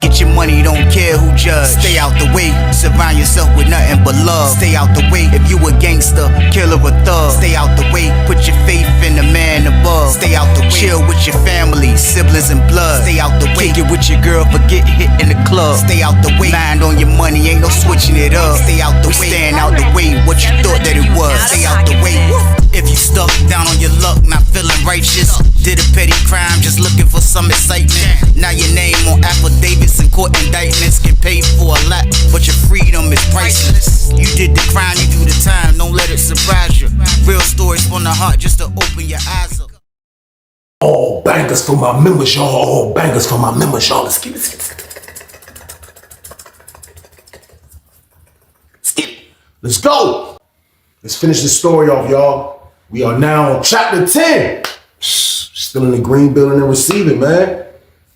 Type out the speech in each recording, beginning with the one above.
Get your money, don't care who judge. Stay out the way, surround yourself with nothing but love. Stay out the way, if you a gangster, killer or thug. Stay out the way, put your faith in the man above. Stay out the way, chill with your family, siblings and blood. Stay out the way, kick it with your girl, forget hit in the club. Stay out the way, mind on your money, ain't no switching it up. Stay out the way, stand out the way, what you thought that it was. Stay out the way, if you stuck down on your luck, not feeling righteous. Did a petty crime, just looking for some excitement. Now your name on affidavits and court indictments. Get paid for a lot, but your freedom is priceless. You did the crime, you do the time, don't let it surprise you. Real stories from the heart, just to open your eyes up. All bangers for my members, y'all. All bangers for my members, y'all. Let's get it. Let's go. Let's finish this story off, y'all. We are now on chapter 10. Still in the green building and receiving, man.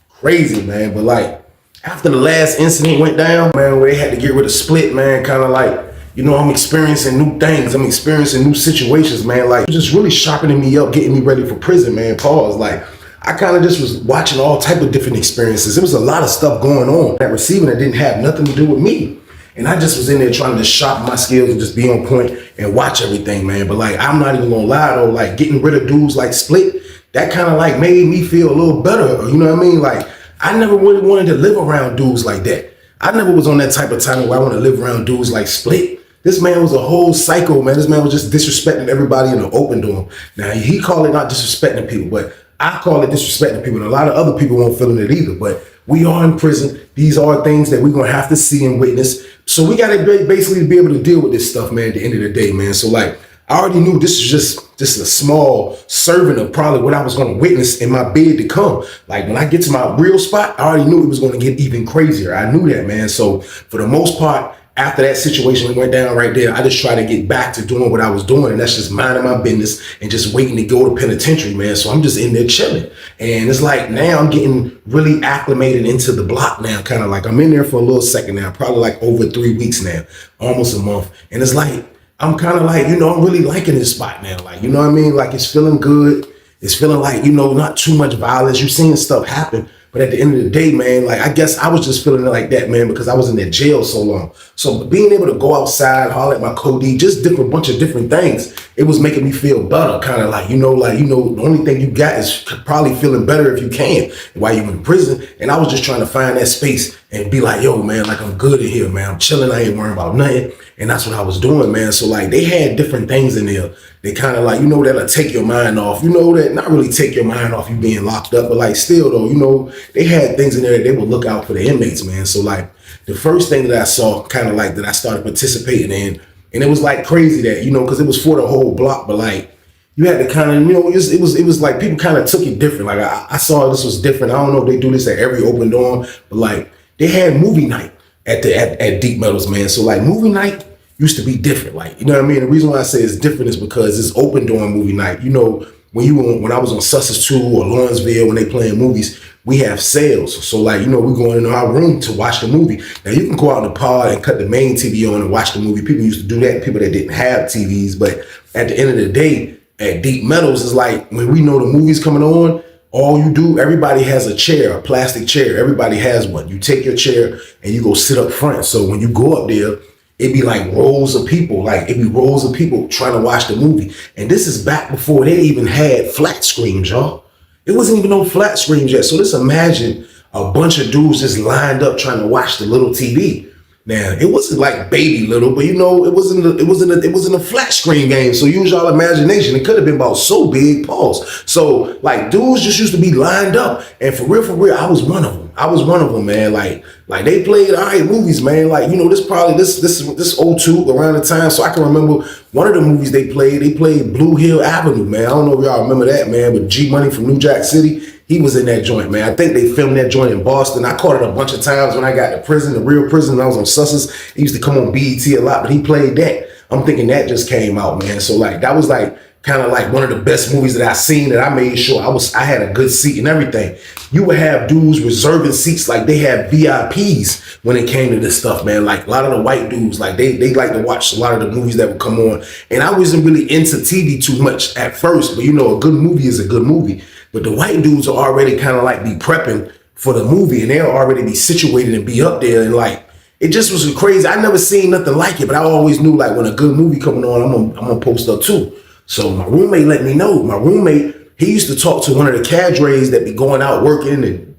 Crazy, man. But like, after the last incident went down, man, where they had to get rid of Split, man, kind of like, you know, I'm experiencing new things. I'm experiencing new situations, man. Like, just really sharpening me up, getting me ready for prison, man. Pause. Like, I kind of just was watching all type of different experiences. There was a lot of stuff going on at receiving that didn't have nothing to do with me. And I just was in there trying to sharpen my skills and just be on point and watch everything, man. But like, I'm not even gonna lie though, like getting rid of dudes like Split, that kind of like made me feel a little better. You know what I mean? Like, I never really wanted to live around dudes like that. I never was on that type of time where I want to live around dudes like Split. This man was a whole psycho, man. This man was just disrespecting everybody in the open to him. Now, he called it not disrespecting people, but I call it disrespecting people. And a lot of other people won't feel it either. But we are in prison. These are things that we're going to have to see and witness. So we got to basically be able to deal with this stuff, man, at the end of the day, man. So like, I already knew this is just a small serving of probably what I was going to witness in my bid to come. Like when I get to my real spot, I already knew it was going to get even crazier. I knew that, man. So for the most part, after that situation went down right there, I just tried to get back to doing what I was doing. And that's just minding my business and just waiting to go to penitentiary, man. So I'm just in there chilling. And it's like now I'm getting really acclimated into the block now, kind of like I'm in there for a little second now, probably like over 3 weeks now, almost a month. And it's like, I'm kind of like, you know, I'm really liking this spot now. Like, you know what I mean? Like it's feeling good. It's feeling like, you know, not too much violence. You're seeing stuff happen. But at the end of the day, man, like, I guess I was just feeling like that, man, because I was in that jail so long. So being able to go outside, holler at my Cody, just bunch of different things, it was making me feel better. Kind of like, the only thing you got is probably feeling better if you can while you're in prison. And I was just trying to find that space and be like, yo, man, like I'm good in here, man. I'm chilling. I ain't worrying about nothing. And that's what I was doing, man. So like they had different things in there. They kind of like, that'll take your mind off, that not really take your mind off you being locked up, but like still though, they had things in there that they would look out for the inmates, man. So like the first thing that I saw kind of like that I started participating in, and it was like crazy that, because it was for the whole block, but like you had to kind of, it was like people kind of took it different. Like I saw this was different. I don't know if they do this at every open dorm, but like they had movie night at Deep Metals, man. So like movie night used to be different. Like, you know what I mean? The reason why I say it's different is because it's open dorm movie night. When I was on Sussex 2 or Lawrenceville, when they playing movies, we have sales. So like, we're going into our room to watch the movie. Now you can go out in the pod and cut the main TV on and watch the movie. People used to do that, people that didn't have TVs. But at the end of the day, at Deep Metals, is like when we know the movie's coming on, all you do, everybody has a chair, a plastic chair. Everybody has one. You take your chair and you go sit up front. So when you go up there, it'd be like rows of people, trying to watch the movie. And this is back before they even had flat screens, y'all. It wasn't even no flat screens yet. So just imagine a bunch of dudes just lined up trying to watch the little TV. Now, it wasn't like baby little, but it wasn't a flat screen game. So use y'all imagination. It could have been about so big, pause. So like dudes just used to be lined up. And for real, I was one of them. Man. Like they played all right movies, man. Like, this 02 around the time. So I can remember one of the movies they played Blue Hill Avenue, man. I don't know if y'all remember that, man, but G Money from New Jack City, he was in that joint, man. I think they filmed that joint in Boston. I caught it a bunch of times when I got to prison, the real prison. I was on Sussex. He used to come on BET a lot, but he played that. I'm thinking that just came out, man. So like, that was like kind of like one of the best movies that I seen, that I made sure I had a good seat and everything. You would have dudes reserving seats like they had VIPs when it came to this stuff, man. Like a lot of the white dudes, like they like to watch a lot of the movies that would come on. And I wasn't really into TV too much at first, but a good movie is a good movie. But the white dudes are already kind of like be prepping for the movie, and they'll already be situated and be up there, and like it just was crazy. I never seen nothing like it, but I always knew like when a good movie coming on, I'm gonna post up too. So my roommate let me know. My roommate, he used to talk to one of the cadres that be going out working and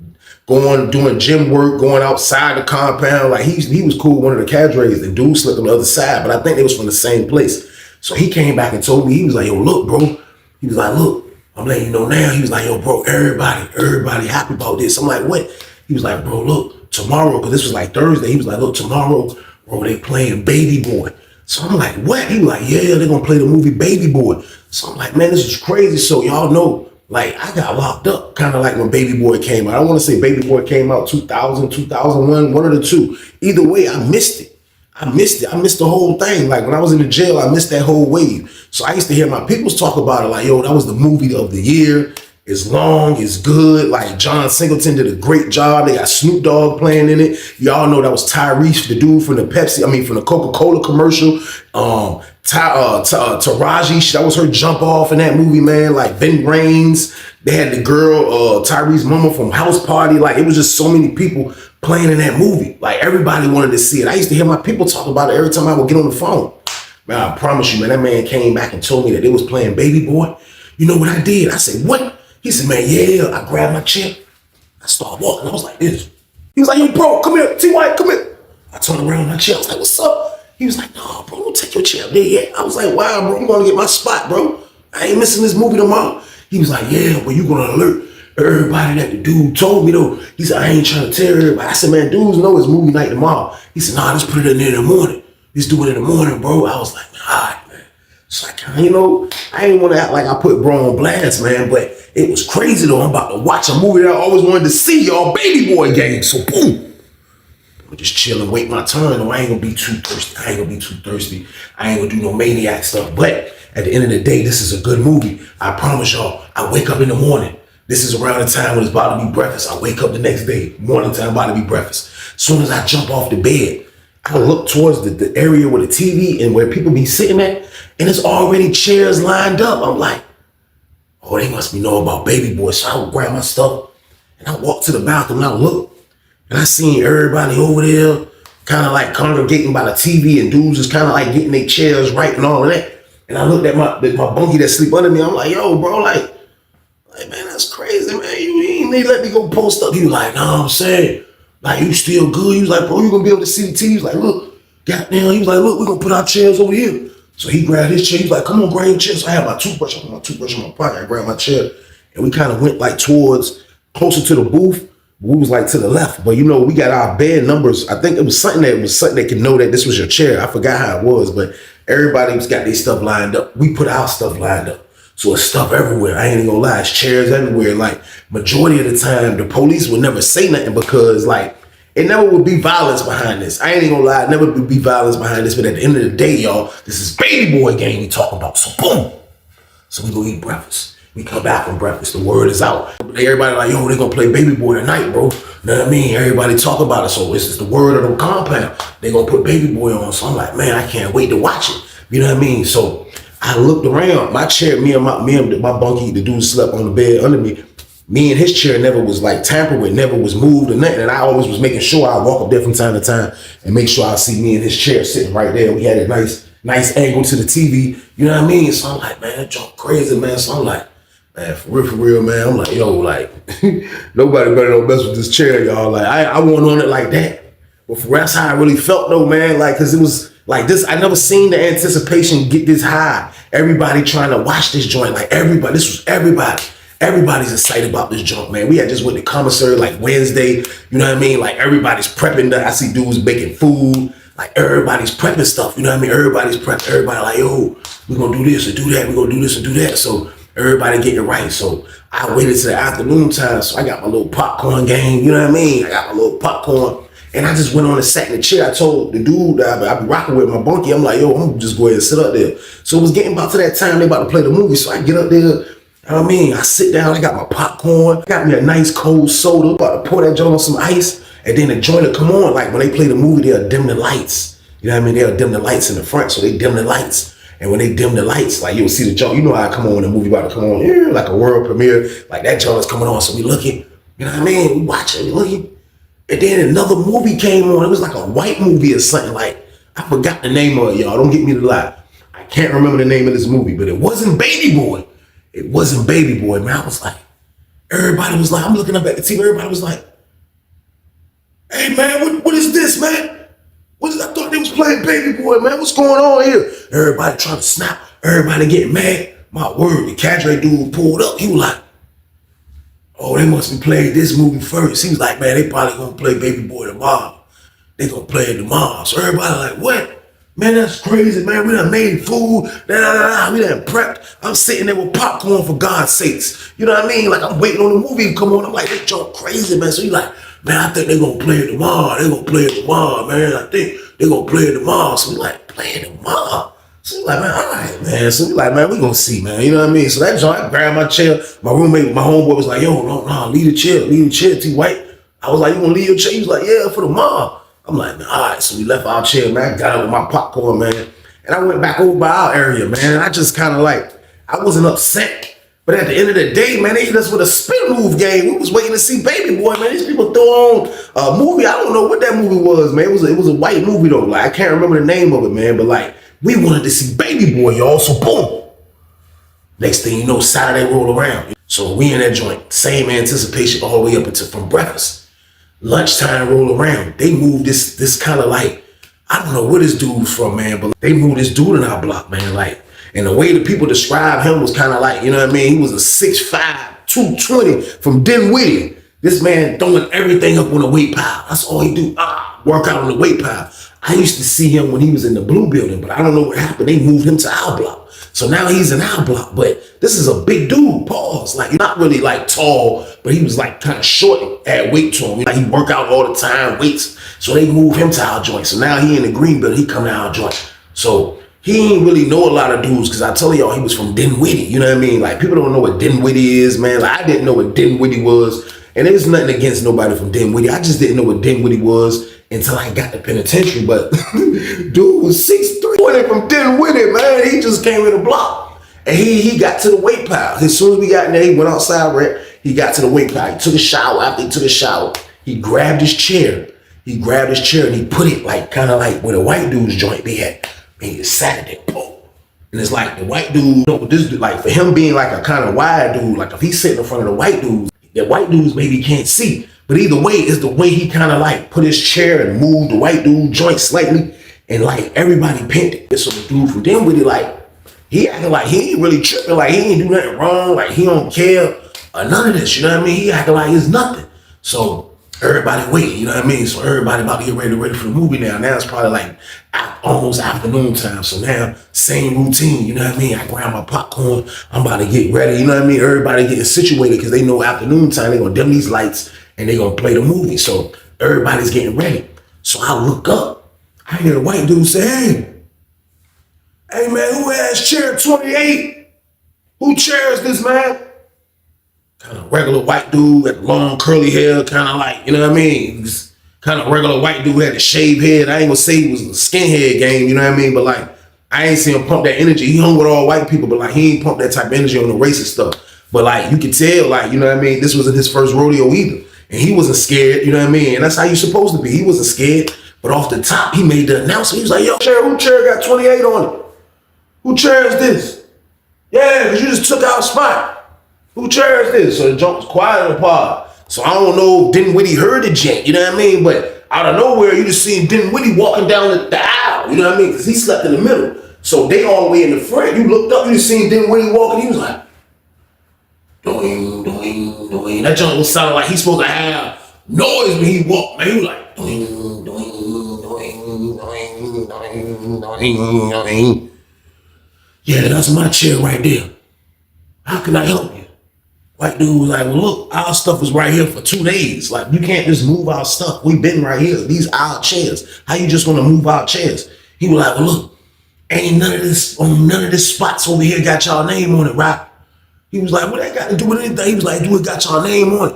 doing gym work, going outside the compound. Like he was cool with one of the cadres. The dude slept on the other side, but I think they was from the same place. So he came back and told me, he was like, yo, look, bro. He was like, look, I'm letting you know now. He was like, yo, bro, everybody happy about this. I'm like, what? He was like, bro, look, tomorrow, because this was like Thursday. He was like, look, tomorrow, bro, they playing Baby Boy. So I'm like, what? He was like, yeah, they're going to play the movie Baby Boy. So I'm like, man, this is crazy. So y'all know, like, I got locked up kind of like when Baby Boy came out. I don't want to say Baby Boy came out 2000, 2001, one of the two. Either way, I missed it. I missed the whole thing. Like when I was in the jail, I missed that whole wave. So I used to hear my peoples talk about it like, yo, that was the movie of the year. It's long, it's good. Like John Singleton did a great job. They got Snoop Dogg playing in it. Y'all know that was Tyrese, the dude from the from the Coca-Cola commercial. Taraji, that was her jump off in that movie, man. Like Vin Raines. They had the girl, Tyrese mama from House Party. Like it was just so many people playing in that movie. Like everybody wanted to see it. I used to hear my people talk about it every time I would get on the phone. Man, I promise you, man, that man came back and told me that they was playing Baby Boy. You know what I did? I said, what? He said, man, yeah. I grabbed my chair. I started walking. I was like this. He was like, yo, bro, come here. T-White, come here. I turned around my chair. I was like, what's up? He was like, no, bro, don't take your chair up there yet. I was like, wow, bro, I'm going to get my spot, bro. I ain't missing this movie tomorrow. He was like, yeah, well, you going to alert everybody that the dude told me, though. He said, I ain't trying to tell everybody. I said, man, dudes know it's movie night tomorrow. He said, nah, let's put it in there in the morning. Let's do it in the morning, bro. I was like, man, all right, man. So I ain't want to act like I put bro on blast, man, but it was crazy, though. I'm about to watch a movie that I always wanted to see, y'all. Baby Boy game. So, boom. I'm just chill and wait my turn. No, I ain't gonna be too thirsty. I ain't gonna do no maniac stuff. But at the end of the day, this is a good movie. I promise y'all, I wake up in the morning. This is around the time when it's about to be breakfast. I wake up the next day, morning time about to be breakfast. As soon as I jump off the bed, I look towards the area where the TV and where people be sitting at, and it's already chairs lined up. I'm like, oh, they must be know about Baby Boy. So I would grab my stuff and I walk to the bathroom and I look. And I seen everybody over there kind of like congregating by the TV, and dudes just kind of like getting their chairs right and all of that. And I looked at my bunkie that sleep under me. I'm like, yo, bro, like, man, that's crazy, man. You ain't they let me go post up. He was like, no, I'm saying, like, you still good. He was like, bro, you gonna be able to see the TV. He was like, look, goddamn. He was like, look, we're gonna put our chairs over here. So he grabbed his chair. He was like, come on, grab your chair. So I had my toothbrush. I put my toothbrush in my pocket. I grabbed my chair, and we kind of went like towards closer to the booth. We was like to the left, but we got our bed numbers. I think it was something that could know that this was your chair. I forgot how it was, but everybody's got their stuff lined up. We put our stuff lined up. So it's stuff everywhere. I ain't even gonna lie, it's chairs everywhere. Like majority of the time, the police would never say nothing because like it never would be violence behind this. I ain't even gonna lie, it never would be violence behind this. But at the end of the day, y'all, this is Baby Boy game we talking about. So boom. So we go eat breakfast. We come back from breakfast. The word is out. Everybody like, yo, they gonna play Baby Boy tonight, bro. You know what I mean? Everybody talk about it. So this is the word of the compound. They gonna put Baby Boy on. So I'm like, man, I can't wait to watch it. You know what I mean? So I looked around. My chair, me and my bunkie, the dude slept on the bed under me. Me and his chair never was like tampered with, never was moved or nothing. And I always was making sure I walk up there from time to time and make sure I see me and his chair sitting right there. We had a nice angle to the TV. You know what I mean? So I'm like, man, that junk crazy, man. So I'm like, man, for real, man. I'm like, yo, like, nobody better don't mess with this chair, y'all. Like, I wasn't on it like that. But for that's how I really felt, though, man. Like, because it was like this. I never seen the anticipation get this high. Everybody trying to watch this joint. Like, everybody. This was everybody. Everybody's excited about this joint, man. We had just went to commissary like Wednesday. You know what I mean? Like, everybody's prepping. I see dudes making food. Like, everybody's prepping stuff. You know what I mean? Everybody's prepping. Everybody like, yo, we're going to do this and do that. We're going to do this and do that. So everybody getting it right. So I waited to the afternoon time. So I got my little popcorn game. You know what I mean? I got my little popcorn. And I just went on and sat in the chair. I told the dude that I be rocking with my bunkie, I'm like, yo, I'm gonna just go ahead and sit up there. So it was getting about to that time they about to play the movie. So I get up there, you know what I mean? I sit down, I got my popcorn, got me a nice cold soda, about to pour that joint on some ice. And then the joint will come on. Like when they play the movie, they'll dim the lights. You know what I mean? They'll dim the lights in the front. So they dim the lights. And when they dim the lights, like you'll see the joint, you know how I come on when the movie about to come on, yeah, like a world premiere, like that joint is coming on. So we looking, You know what I mean? We watching, looking. And then another movie came on. It was like a white movie or something. Like, I forgot the name of it, y'all. Don't get me to lie. I can't remember the name of this movie, but it wasn't Baby Boy. It wasn't Baby Boy, man. I was like, everybody was like, I'm looking up at the TV. Everybody was like, hey, man, what is this, man? I thought they was playing Baby Boy, man. What's going on here? Everybody trying to snap. Everybody getting mad. My word, the cadre dude pulled up. He was like, oh, they must be playing this movie first. He was like, man, they probably gonna play Baby Boy tomorrow. They gonna play it tomorrow. So everybody like, what? Man, that's crazy, man. We done made food. We done prepped. I'm sitting there with popcorn for God's sakes. You know what I mean? Like, I'm waiting on the movie to come on. I'm like, they jump crazy, man. So he's like, man, I think they gonna play it tomorrow. They gonna play it tomorrow, man. I think they gonna play it tomorrow. So we like, play it tomorrow. So we like, man, all right, man. So we like, man, we gonna see, man. You know what I mean? So that joint, I grabbed my chair. My roommate, my homeboy was like, yo, no, leave the chair, T. White. I was like, you gonna leave your chair? He was like, yeah, for tomorrow. I'm like, man, all right. So we left our chair, man. I got up with my popcorn, man. And I went back over by our area, man. And I just kind of like, I wasn't upset. But at the end of the day, man, they hit us with a spin move game. We was waiting to see Baby Boy, man. These people throw on a movie. I don't know what that movie was, man. It was a white movie, though. Like, I can't remember the name of it, man. But, like, we wanted to see Baby Boy, y'all. So, boom. Next thing you know, Saturday roll around. So we in that joint. Same anticipation all the way up until from breakfast. Lunchtime roll around. They moved this kind of like, I don't know where this dude's from, man, but they moved this dude in our block, man. Like, and the way the people describe him was kind of like, you know what I mean? He was a 6'5", 220 from Dinwiddie. This man throwing everything up on the weight pile. That's all he do. Work out on the weight pile. I used to see him when he was in the blue building, but I don't know what happened. They moved him to our block. So now he's in our block, but this is a big dude, pause. Like, not really like tall, but he was like kind of short, add weight to him. Like, he work out all the time, weights. So they moved him to our joint. So now he in the green building, he come to our joint. So he ain't really know a lot of dudes, because I tell y'all he was from Dinwiddie, you know what I mean? Like, people don't know what Dinwiddie is, man. Like, I didn't know what Dinwiddie was. And there's nothing against nobody from Dinwiddie. I just didn't know what Dinwiddie was until I got to penitentiary. But dude was 6'3" from Dinwiddie, man. He just came in the block. And he got to the weight pile. As soon as we got in there, he went outside, right? He got to the weight pile. He took a shower. After he took a shower, he grabbed his chair. He grabbed his chair and he put it like kind of like where the white dude's joint be at. And he just sat there, boom. And it's like the white dude, you know, this dude, like for him being like a kind of wide dude, like if he's sitting in front of the white dudes maybe can't see. But either way, it's the way he kind of like put his chair and moved the white dude joint slightly. And like everybody pinned it. So the dude from Dinwiddie, like, he acting like he ain't really tripping, like he ain't do nothing wrong, like he don't care or none of this, you know what I mean? He acting like it's nothing. So everybody waiting, you know what I mean? So everybody about to get ready for the movie now. Now it's probably like almost afternoon time. So now, same routine, you know what I mean? I grab my popcorn, I'm about to get ready, you know what I mean? Everybody getting situated because they know afternoon time, they gonna dim these lights and they gonna play the movie. So everybody's getting ready. So I look up, I hear the white dude say, hey man, who has chair 28? Who chairs this, man? Kind of regular white dude with long curly hair, kind of like, you know what I mean? Just kind of regular white dude had a shaved head. I ain't gonna say it was a skinhead game, you know what I mean? But like, I ain't seen him pump that energy. He hung with all white people, but like, he ain't pump that type of energy on the racist stuff. But like, you could tell, like, you know what I mean? This wasn't his first rodeo either. And he wasn't scared, you know what I mean? And that's how you supposed to be. He wasn't scared. But off the top, he made the announcement. He was like, yo, who chair got 28 on it? Who chair is this? Yeah, because you just took our spot. Who chair is this? So the junk was quiet in the pod. So I don't know if Dinwiddie heard the jank, you know what I mean? But out of nowhere, you just seen Dinwiddie walking down the aisle, you know what I mean? Because he slept in the middle. So they all the way in the front. You looked up, you just seen Dinwiddie walking. He was like, doing, doing, doing. That junk was sounding like he's supposed to have noise when he walked, man. He was like, doing, doing, doing, doing, doing, doing, doing. Yeah, that's my chair right there. How can I help you? White dude was like, well, look, our stuff is right here for 2 days. Like, you can't just move our stuff. We've been right here. These our chairs. How you just gonna move our chairs? He was like, well, look, ain't none of this spots over here got y'all name on it, right? He was like, what that got to do with anything? He was like, dude, it got y'all name on it.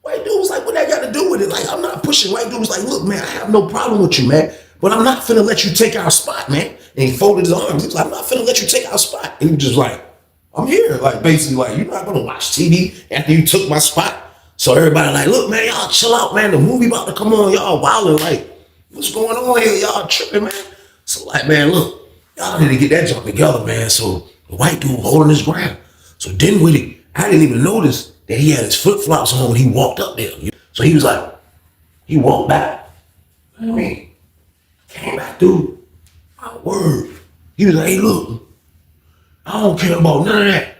White dude was like, what that got to do with it? Like, I'm not pushing. White dude was like, look, man, I have no problem with you, man. But I'm not finna let you take our spot, man. And he folded his arms. He was like, I'm not finna let you take our spot. And he was just like, I'm here. Like, basically, like, you're not gonna watch TV after you took my spot. So everybody like, look, man, y'all chill out, man. The movie about to come on. Y'all wilding, like, what's going on here? Y'all tripping, man. So like, man, look, y'all need to get that junk together, man. So the white dude holding his ground. So Dinwiddie, I didn't even notice that he had his flip-flops on when he walked up there. So he was like, he walked back. I mean, came back, dude. My word. He was like, hey, look, I don't care about none of that.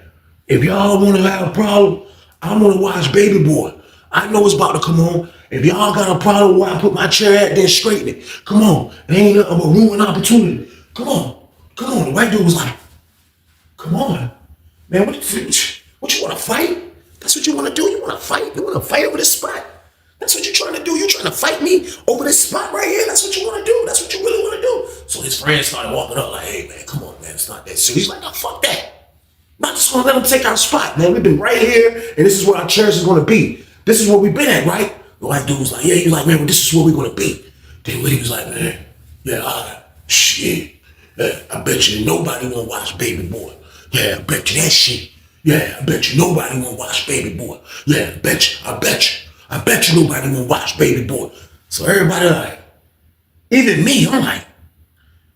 If y'all want to have a problem, I'm going to watch Baby Boy. I know it's about to come on. If y'all got a problem where I put my chair at, then straighten it. Come on. It ain't nothing but ruin opportunity. Come on. Come on. The white dude was like, come on. Man, what you want to fight? That's what you want to do? You want to fight? You want to fight over this spot? That's what you're trying to do? You trying to fight me over this spot right here? That's what you want to do? That's what you really want to do? So his friend started walking up like, hey, man, come on, man. It's not that serious. He's like, no, fuck that. I'm not just going to let him take our spot, man. We've been right here, and this is where our chairs is going to be. This is where we've been at, right? The white dude was like, yeah. He was like, man, well, this is where we're going to be. Then Woody was like, man, yeah, all right. Shit. Yeah, I bet you nobody won't watch Baby Boy. Yeah, I bet you that shit. Yeah, I bet you nobody won't watch Baby Boy. Yeah, I bet you nobody won't watch Baby Boy. So everybody like, even me, I'm like,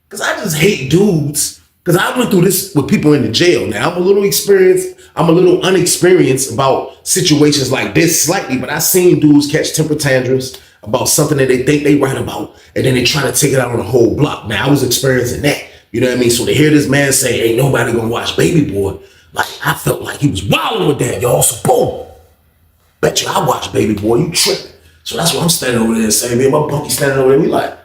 because I just hate dudes. Because I went through this with people in the jail. Now, I'm a little experienced. I'm a little unexperienced about situations like this slightly, but I've seen dudes catch temper tantrums about something that they think they right about, and then they try to take it out on the whole block. Now, I was experiencing that. You know what I mean? So to hear this man say, ain't nobody gonna watch Baby Boy, like, I felt like he was wilding with that, y'all. So boom. Bet you I watch Baby Boy, you tripping. So that's why I'm standing over there saying, man, my bunkie standing over there, we like,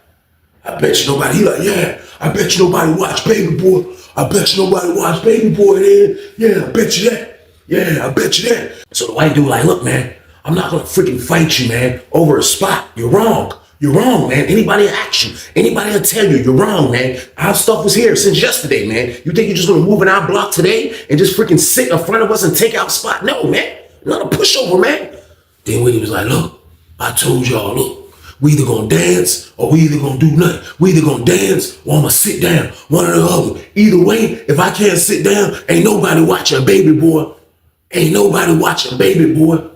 I bet you nobody, he like, yeah, I bet you nobody watch Baby Boy. I bet you nobody watch Baby Boy then. Yeah, I bet you that. Yeah, I bet you that. So the white dude like, look, man, I'm not gonna freaking fight you, man, over a spot. You're wrong. You're wrong, man. Anybody will ask you. Anybody will tell you you're wrong, man. Our stuff was here since yesterday, man. You think you're just gonna move in our block today and just freaking sit in front of us and take our spot? No, man. Not a pushover, man. Then Whitney was like, look, I told y'all, look, we either gonna dance or we either gonna do nothing. We either gonna dance or I'm gonna sit down, one or the other. Either way, if I can't sit down, ain't nobody watching Baby Boy. Ain't nobody watching Baby Boy. Man,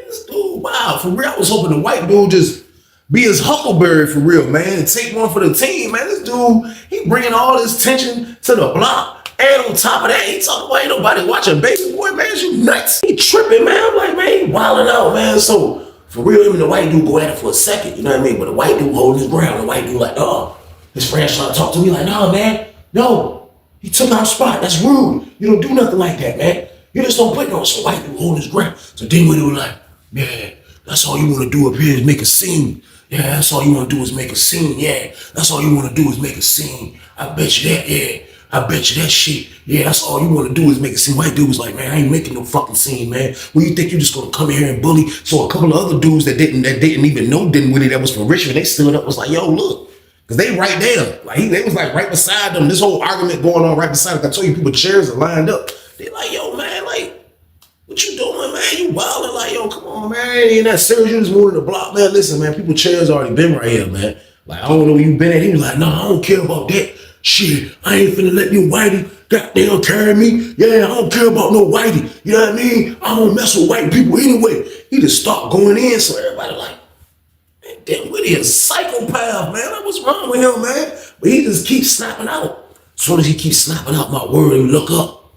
this dude, wow, for real, I was hoping the white dude just be his Huckleberry for real, man, and take one for the team, man. This dude, he bringing all this tension to the block. And on top of that, he talking about ain't nobody watching Baby Boy, man. You nuts. He tripping, man. I'm like, man, he wilding out, man. So, for real, him and the white dude go at it for a second, you know what I mean? But the white dude holding his ground. The white dude like, oh, his friends trying to talk to me like, no, man, no. He took our spot. That's rude. You don't do nothing like that, man. You just don't put no. So the white dude holding his ground. So Dinwiddie was like, yeah, that's all you want to do up here is make a scene. Yeah, that's all you want to do is make a scene. Yeah, that's all you want to do is make a scene. I bet you that, yeah. I bet you that shit. Yeah, that's all you want to do is make a scene. White dude was like, man, I ain't making no fucking scene, man. Well, you think you just gonna come in here and bully? So a couple of other dudes that didn't even know Dinwiddie that was from Richmond, they stood up was like, yo, look. Because they right there. Like they was like right beside them. This whole argument going on right beside them. I told you people chairs are lined up. They like, yo, man, like, what you doing, man? You wilding like, yo, come on, man. Ain't that serious? You just moving the block, man. Listen, man, people chairs already been right here, man. Like, I don't know where you been at. He was like, no, I don't care about that. Shit, I ain't finna let you whitey goddamn carry me. Yeah, I don't care about no whitey. You know what I mean? I don't mess with white people anyway. He just start going in, so everybody like, man, Dinwiddie is a psychopath, man. Like, what's wrong with him, man? But he just keeps snapping out. As soon as he keeps snapping out my word, and look up,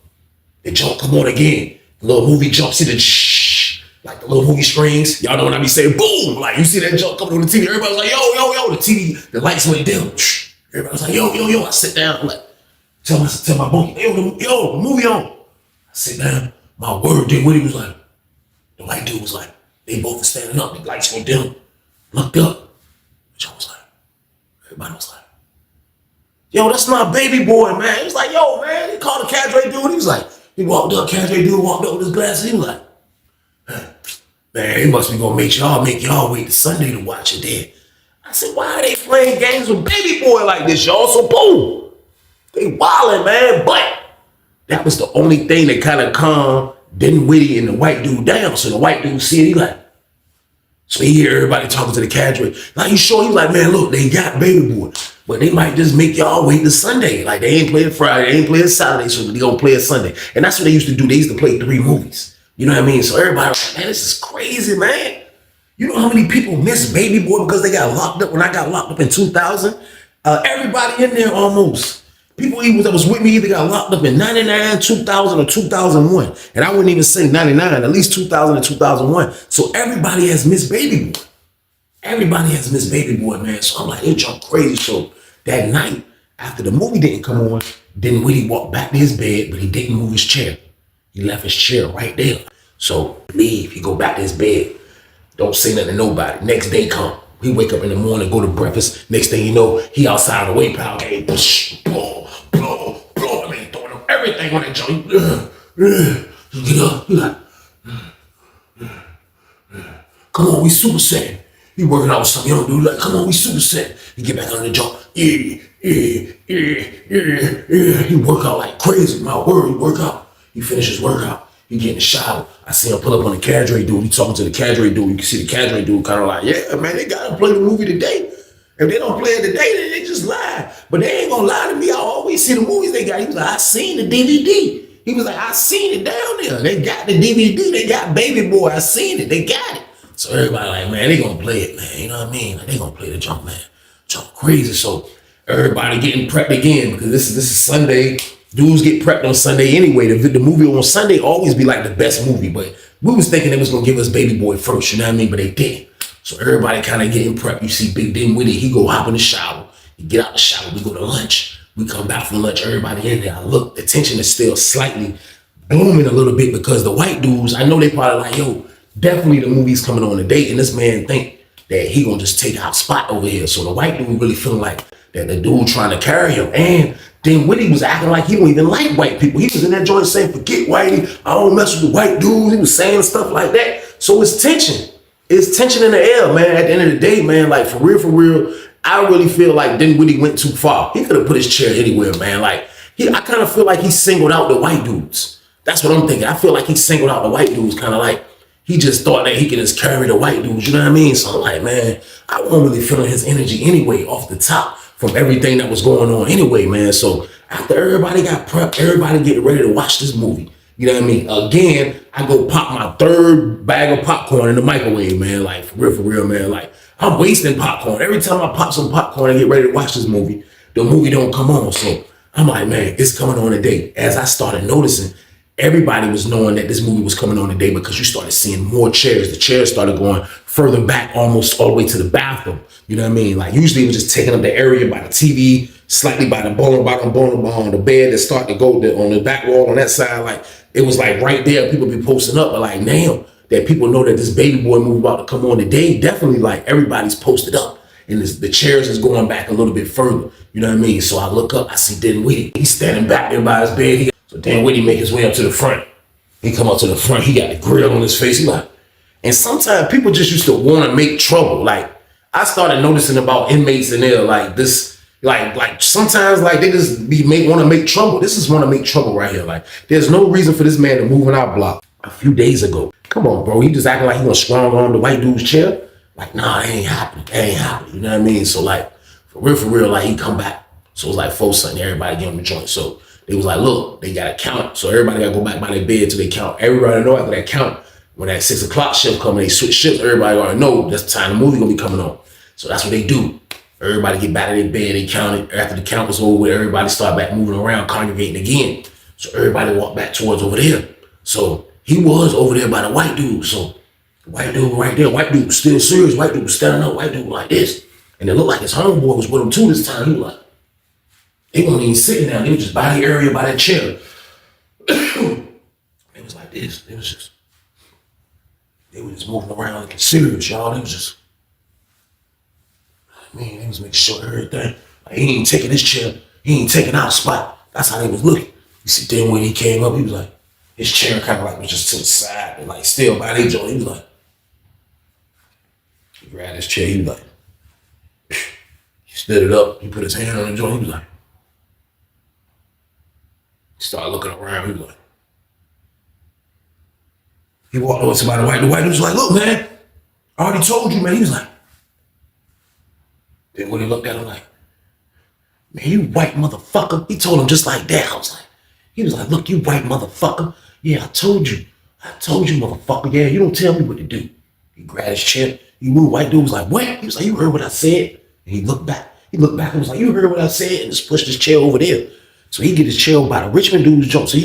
the jump come on again. The little movie jump, see the shh, like the little movie screens. Y'all know when I be saying boom, like you see that jump coming on the TV. Everybody's like, yo, the TV, the lights went dim. Everybody's like, yo. I sit down, I'm like, tell my bunkie, yo, the movie on. I sit down, my word, Dinwiddie was like, the white dude was like, they both were standing up, the lights went dim, looked up. John was like, everybody was like, yo, that's not Baby Boy, man. He was like, yo, man, he called the cadre dude. He was like, he walked up, cadre dude walked up with his glasses. He was like, man, he must be gonna make y'all wait to Sunday to watch it then. I said, why are they playing games with Baby Boy like this, y'all? So boom, they wildin', man. But that was the only thing that kind of calmed Dinwiddie and the white dude down. So the white dude see it, he like, so he hear everybody talking to the cadre. Like, you sure? He's like, man, look, they got Baby Boy, but they might just make y'all wait till Sunday. Like, they ain't playing Friday, they ain't playing Saturday, so they gonna play it Sunday. And that's what they used to do. They used to play 3 movies. You know what I mean? So everybody was like, man, this is crazy, man. You know how many people miss Baby Boy because they got locked up when I got locked up in 2000? Everybody in there almost. People that was with me either got locked up in 99, 2000, or 2001. And I wouldn't even say 99, at least 2000 and 2001. So everybody has missed Baby Boy. Everybody has missed Baby Boy, man. So I'm like, they jump crazy. So that night, after the movie didn't come on, then Woody walked back to his bed, but he didn't move his chair. He left his chair right there. So leave, he go back to his bed. Don't say nothing to nobody. Next day come. He wake up in the morning, go to breakfast. Next thing you know, he outside the weight pile game. Blow, blow, blow. I mean, throwing up everything on that joint. Get up. He like, come on, we super set. He working out with something you don't do. Like, come on, we super set. He get back on the joint. He work out like crazy. My word, he work out. He finish his workout. He get in the shower. I see him pull up on the cadre dude. He talking to the cadre dude. You can see the cadre dude kind of like, yeah, man, they gotta play the movie today. If they don't play it today, then they just lie. But they ain't gonna lie to me. I always see the movies they got. He was like, I seen the DVD. He was like, I seen it down there. They got the DVD. They got Baby Boy. I seen it. They got it. So everybody like, man, they gonna play it, man. You know what I mean? Like, they gonna play the jump, man. Jump crazy. So everybody getting prepped again because this is Sunday. Dudes get prepped on Sunday anyway. The movie on Sunday always be like the best movie, but we was thinking they was gonna give us Baby Boy first, you know what I mean? But they didn't. So everybody kind of getting prepped. You see Big Dinwiddie, he go hop in the shower. He get out the shower, we go to lunch. We come back from lunch, everybody in there. I look, the tension is still slightly blooming a little bit because the white dudes, I know they probably like, yo, definitely the movie's coming on today, and this man think that he gonna just take our spot over here. So the white dude really feeling like that the dude trying to carry him. And Dinwiddie was acting like he don't even like white people. He was in that joint saying, forget whitey, I don't mess with the white dudes. He was saying stuff like that. So it's tension. It's tension in the air, man. At the end of the day, man, like for real, I really feel like Dinwiddie went too far. He could have put his chair anywhere, man. Like, I kind of feel like he singled out the white dudes. That's what I'm thinking. I feel like he singled out the white dudes, kind of like he just thought that he could just carry the white dudes, you know what I mean? So I'm like, man, I wasn't really feeling his energy anyway off the top from everything that was going on anyway, man. So after everybody got prepped, everybody getting ready to watch this movie, you know what I mean? Again, I go pop my third bag of popcorn in the microwave, man. Like, for real, man. Like, I'm wasting popcorn. Every time I pop some popcorn and get ready to watch this movie, the movie don't come on. So I'm like, man, it's coming on today. As I started noticing, everybody was knowing that this movie was coming on today because you started seeing more chairs. The chairs started going further back, almost all the way to the bathroom. You know what I mean? Like, usually it was just taking up the area by the TV, slightly by the bottom, the bed that started to go on the back wall on that side. Like, it was like right there, people be posting up. But like now that people know that this Baby Boy movie about to come on today, definitely like everybody's posted up. And the chairs is going back a little bit further. You know what I mean? So I look up, I see Dinwiddie. He's standing back there by his bed. So Dinwiddie make his way up to the front. He come up to the front. He got the grill on his face. He like, and sometimes people just used to want to make trouble. Like, I started noticing about inmates in there, like this, like sometimes like they just want to make trouble. This is want to make trouble right here. Like, there's no reason for this man to move in our block a few days ago. Come on, bro. He just acting like he gonna strong arm the white dude's chair. Like, nah, it ain't happening. It ain't happening. You know what I mean? So like, for real, like he come back. So it was like 4 something. Everybody give him a joint. So they was like, look, they got to count. So everybody got to go back by their bed till they count. Everybody know after that count, when that 6 o'clock shift come, they switch shifts. Everybody already know that's the time the movie gonna be coming on. So that's what they do. Everybody get back to their bed. They count it. After the count was over, everybody start back moving around, congregating again. So everybody walked back towards over there. So he was over there by the white dude. So the white dude right there, white dude was still serious. White dude was standing up. White dude was like this. And it looked like his homeboy was with him too this time. He was like, they weren't even sitting down. They was just by the area, by that chair. It was like this. They were just moving around looking serious, y'all. They was just, man, they was making sure everything. Like, he ain't taking his chair. He ain't taking our spot. That's how they was looking. You see, then when he came up, he was like, his chair kind of like was just to the side and like still by their joint. He was like, he grabbed his chair. He was like, he stood it up. He put his hand on the joint. He was like, he started looking around. He was like, he walked over to the white dude was like, look, man, I already told you, man. He was like, then when he looked at him like, man, you white motherfucker. He told him just like that. He was like, look, you white motherfucker. Yeah, I told you. I told you, motherfucker, yeah, you don't tell me what to do. He grabbed his chair. He moved. White dude was like, what? He was like, you heard what I said? And he looked back. He looked back and was like, you heard what I said? And just pushed his chair over there. So he get his chair over by the Richmond dude's joint. So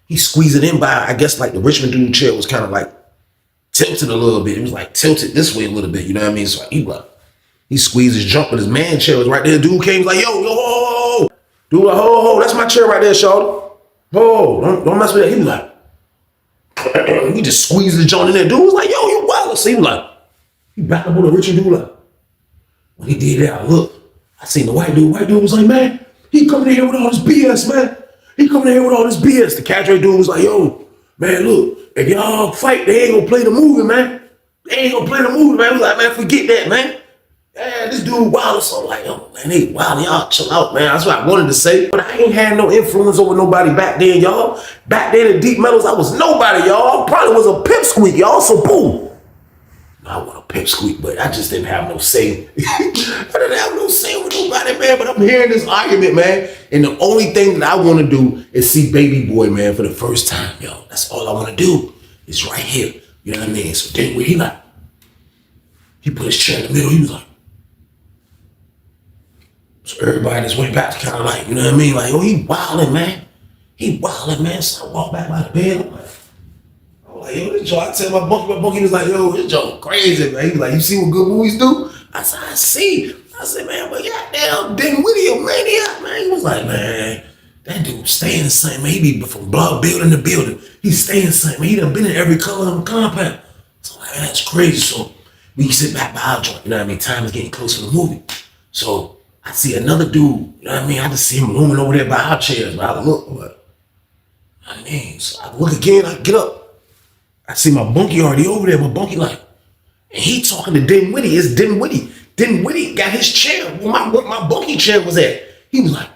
he squeezed it in by, I guess, like the Richmond dude chair was kind of like tilted a little bit. It was like tilted this way a little bit, you know what I mean? So he squeezed his jump, but his man chair was right there. Dude came, was like, yo, ho. Dude like, ho, that's my chair right there, shawty. Ho, don't mess with that. He was like, he just squeezed the joint in there. Dude was like, yo, you wild. So he was like, he backed up on the Richard dude like, when he did that, I seen the white dude. White dude was like, man, he coming in here with all this BS, man. He coming in here with all this BS. The cadre dude was like, yo, man, look, if y'all fight, they ain't gonna play the movie, man. They ain't gonna play the movie, man. He was like, man, forget that, man. Yeah, this dude wild. So I'm like, oh, man, they wild. Y'all chill out, man. That's what I wanted to say. But I ain't had no influence over nobody back then, y'all. Back then in Deep Metals, I was nobody, y'all. Probably was a pipsqueak, y'all. So boom. I want a pipsqueak, but I just didn't have no say. I didn't have no say with nobody, man. But I'm hearing this argument, man. And the only thing that I want to do is see Baby Boy, man, for the first time, yo. That's all I want to do. It's right here. You know what I mean? So then he put his chair in the middle. He was like, so everybody just went back to kind of like, you know what I mean? Like, oh, he wildin', man. He wildin', man. So I walked back by the bed. I'm like, yo, this joke. I tell my bunkie was like, yo, this joke crazy, man. He was like, you see what good movies do? I said, I see. I said, man, but goddamn, Dinwiddie a maniac, man. He was like, man, that dude staying the same, man. He be from building to building. He's staying the same, man. He done been in every color of the compound. So like, man, that's crazy. So we sit back by our joint, you know what I mean? Time is getting close to the movie. So I see another dude, you know what I mean? I just see him looming over there by our chairs, but I look, but I mean, so I look again, I get up. I see my bunkie already over there, my bunkie like, and he talking to Dinwiddie. It's Dinwiddie. Dinwiddie got his chair where my bunkie chair was at. He was like,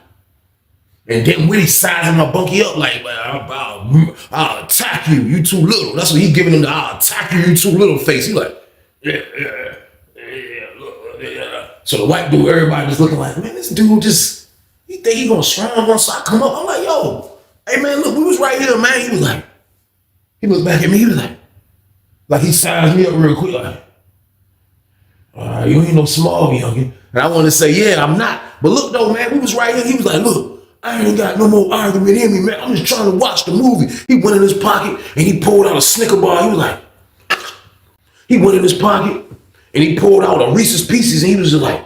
and Dinwiddie sizing my bunkie up like, I'll attack you, you too little. That's what he giving him the I'll attack you, you too little face. He like, yeah. So the white dude, everybody just looking like, man, this dude just, he think he gonna swarm once I come up. I'm like, yo, hey man, look, we was right here, man. He was like, he looked back at me, he was like he sized me up real quick, like, you ain't no small youngin'. And I wanted to say, yeah, I'm not. But look though, man, we was right here. He was like, look, I ain't got no more argument in me, man. I'm just trying to watch the movie. He went in his pocket and he pulled out a Snicker bar. He was like, he went in his pocket and he pulled out a Reese's Pieces and he was just like,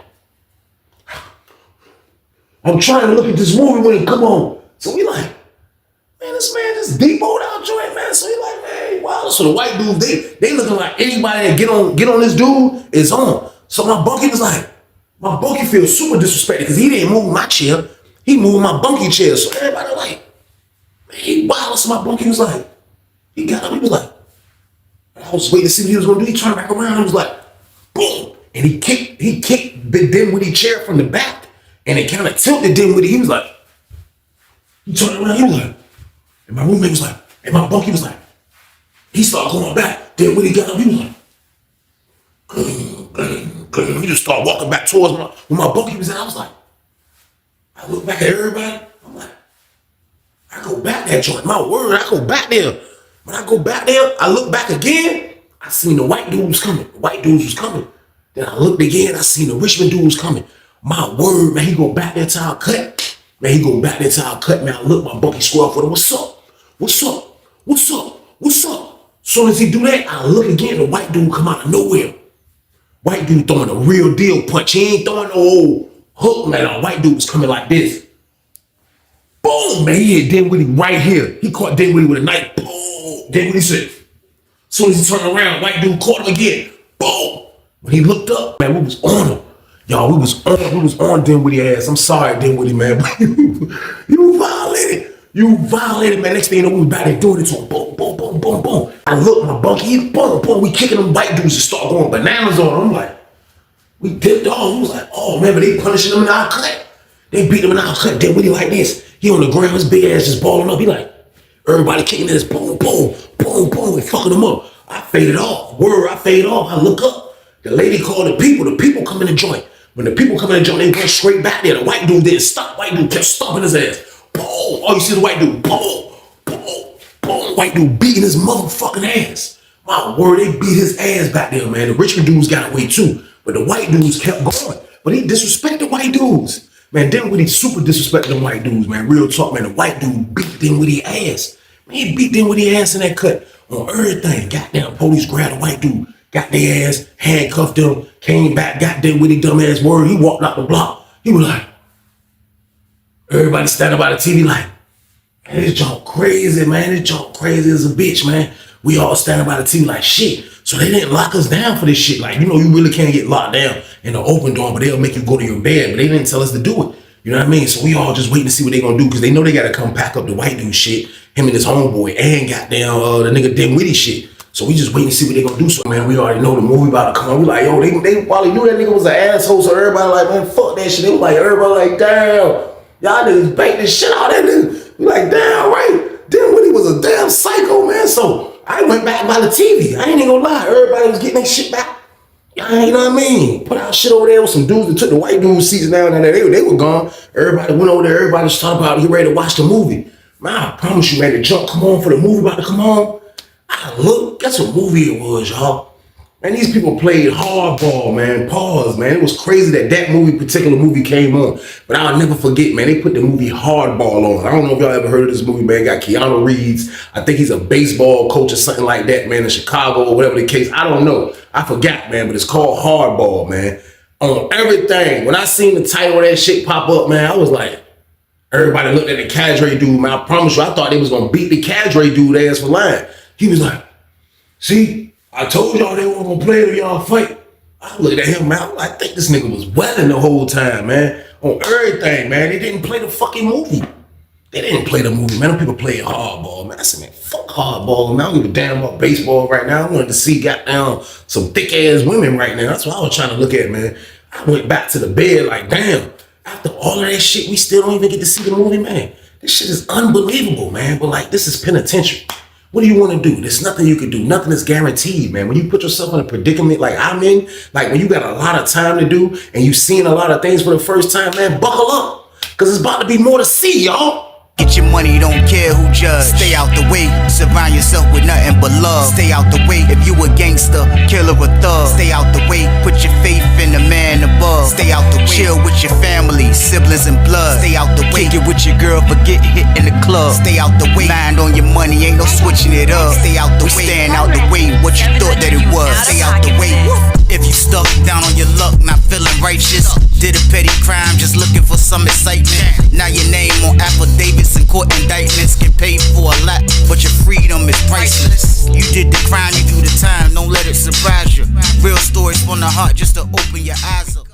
I'm trying to look at this movie when it come on. So we like, man, this man just depoted out joint, man. So he like, man, wow. So the white dudes, they looking like anybody that get on this dude is on. So my bunkie was like, my bunkie feels super disrespected because he didn't move my chair. He moved my bunkie chair. So everybody like, man, he wild. So my bunkie was like, he got up, he was like, I was waiting to see what he was gonna do. He turned back around and was like, boom. And he kicked the Dinwiddie chair from the back and it kind of tilted Dinwiddie. He was like, he turned around, he was like, and my roommate was like, and my bunkie was like, he started going back. Dinwiddie got up, he was like, he just started walking back towards where my bunkie was at. I was like, I look back at everybody. I'm like, I go back that joint. My word, I go back there. When I go back there, I look back again. I seen the white dudes coming. The white dudes was coming. Then I looked again. I seen the Richmond dudes coming. My word, man, he go back there to our cut. Man, he go back there to our cut. Man, I look, my bunkie square for him. What's up? What's up? What's up? What's up? Soon as he do that, I look again. The white dude come out of nowhere. White dude throwing a real deal punch. He ain't throwing no old hook, man. A white dude was coming like this. Boom, man. He hit Dinwiddie right here. He caught Dinwiddie with a knife. Boom. Dinwiddie said. As soon as he turned around, white dude caught him again. Boom. When he looked up, man, we was on him. Y'all, we was on Dinwiddie ass. I'm sorry, Dinwiddie, man. You violated. You violated, man. Next thing you know, we was back there doing it to him. Boom, boom, boom, boom, boom. I look, my bunkie, boom, boom. We kicking them white dudes and start going bananas on him. I'm like, we dipped off. We was like, oh, man, but they punishing him in our cut. They beat him in our cut. Dinwiddie like this. He on the ground, his big ass just balling up. He like, everybody kicking this, boom, boom, boom, boom. We fucking him up. I faded off. Word, I faded off. I look up. The lady called the people. The people come in the joint. When the people come in the joint, they went straight back there. The white dude didn't stop. White dude kept stomping his ass. Boom. Oh, you see the white dude. Boom. Boom. Boom. some white dude beating his motherfucking ass. My word, they beat his ass back there, man. The richer dudes got away too, but the white dudes kept going. But he disrespected white dudes. Man, Dinwiddie super disrespected them white dudes, man. Real talk, man. The white dude beat Dinwiddie ass. Man, he beat Dinwiddie ass in that cut on everything. Goddamn police grabbed the white dude, got their ass, handcuffed them, came back, got Dinwiddie dumbass word. He walked out the block. He was like, everybody standing by the TV like, man, this junk crazy, man. This junk crazy as a bitch, man. We all standing by the TV like, shit. So they didn't lock us down for this shit. Like, you know, you really can't get locked down in the open door, but they'll make you go to your bed. But they didn't tell us to do it. You know what I mean? So we all just waiting to see what they gonna do because they know they gotta come pack up the white dude shit, him and his homeboy, and goddamn the nigga Dinwiddie shit. So we just waiting to see what they gonna do. So man, we already know the movie about to come on. We like, yo, they probably knew that nigga was an asshole. So everybody like, man, fuck that shit. They was like, everybody like, damn, y'all niggas bait this shit out of that nigga. We like, damn, right. Dinwiddie was a damn psycho, man. So I went back by the TV. I ain't even gonna lie. Everybody was getting their shit back. You know what I mean? Put out shit over there with some dudes that took the white dudes' seats down there. They were gone. Everybody went over there. Everybody was talking about he ready to watch the movie. Man, I promise you, man, the junk come on for the movie about to come on. I look, guess what movie it was, y'all? Man, these people played hardball, man. Pause, man. It was crazy that particular movie came on. But I'll never forget, man. They put the movie Hardball on. I don't know if y'all ever heard of this movie, man. It got Keanu Reeves. I think he's a baseball coach or something like that, man, in Chicago or whatever the case. I don't know. I forgot, man, but it's called Hardball, man. On everything. When I seen the title of that shit pop up, man, I was like, everybody looked at the cadre dude, man. I promise you, I thought they was going to beat the cadre dude ass for lying. He was like, see, I told y'all they weren't gonna play it if y'all fight. I looked at him, man. I think this nigga was welling the whole time, man. On everything, man. They didn't play the fucking movie. They didn't play the movie, man. Them people played hardball, man. I said, man, fuck hardball, man. I don't give a damn about baseball right now. I wanted to see goddamn some thick ass women right now. That's what I was trying to look at, man. I went back to the bed like, damn. After all of that shit, we still don't even get to see the movie, man. This shit is unbelievable, man. But like, this is penitentiary. What do you want to do? There's nothing you can do. Nothing is guaranteed, man. When you put yourself in a predicament like I'm in, like when you got a lot of time to do and you seeing a lot of things for the first time, man, buckle up. Because it's about to be more to see, y'all. Get your money, don't care who judge. Stay out the way, surround yourself with nothing but love. Stay out the way if you a gangster, killer or thug. Stay out the way, put your faith in the man above. Stay out the way, chill with your family, siblings and blood. Stay out the way, kick it with your girl, forget hit in the club. Stay out the way, mind on your money, ain't no switching it up. Stay out the way, stand out the way, what you thought that it was. Stay out the way. If you stuck down on your luck, not feeling righteous, did a petty crime, just looking for some excitement. Now your name on affidavits and court indictments, get paid for a lot, but your freedom is priceless. You did the crime, you do the time, don't let it surprise you. Real stories from the heart just to open your eyes up.